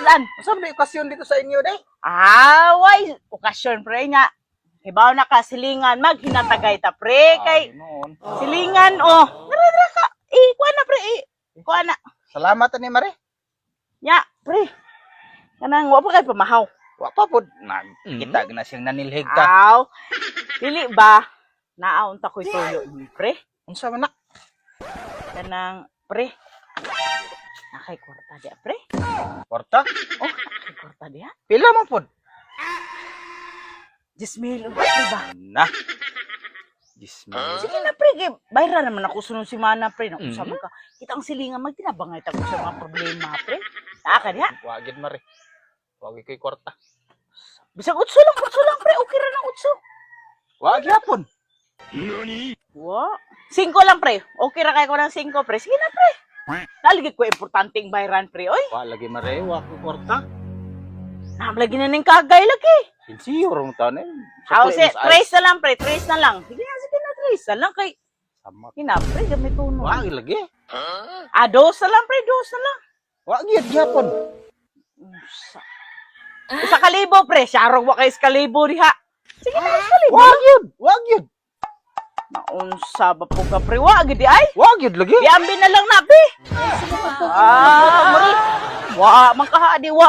Saan? Saan may okasyon dito sa inyo, day? Way, okasyon pre nga. Hibaw na ka silingan maghinatagay ta pre kay noon. silingan Dara ka. Kuha na pre. Kuha na. Salamat ni Mare. Nya, pre. Kanang wa pa kay pamahaw. Wa pa pod kita na siyang nanilhig ka. Aw. Dili ba? Naaon ta ko'y tuyo ni pre. Unsa man na? Kanang pre. Nakay kwarta dia pre. Kwarta? Nakay kwarta dia. Pila man pod? 10,000 pre ba? Na. Gismi. Sige na pre, kay bayra naman ako sunod si mana pre. Nang usama ka. Kita ang silingan magtinabangay ta ko sa mga problema pre. Taka diha. Wagid Mare. Wagi kay kwarta. Bisag utso lang pre. Okay ra ng utso. Wagi hapon. Wa. 5 lang pre. Okay ra kay ko ng 5 pre. Sige na pre. Naligid ko importanteng bayran pre. Oy, Wa lagi Mare, wa ko kwarta. namalagi na ning kagay lagi. Sinsiyo rong taon eh. How's trace na lang pre. Trace na lang. Sige na trace na lang kay Sama. Kina pre, gamit tuno. Wagi lagi. Dos na lang pre, dos na lang. Wagi hapon. Isa kalibo pre, syarong wa kay kalibo diha. Sige na, kalibo. Wagi. Naunsa ba po ka pre, wa gid ay? Wagi lagi. Diambi na lang na be. Wa man kaha di wa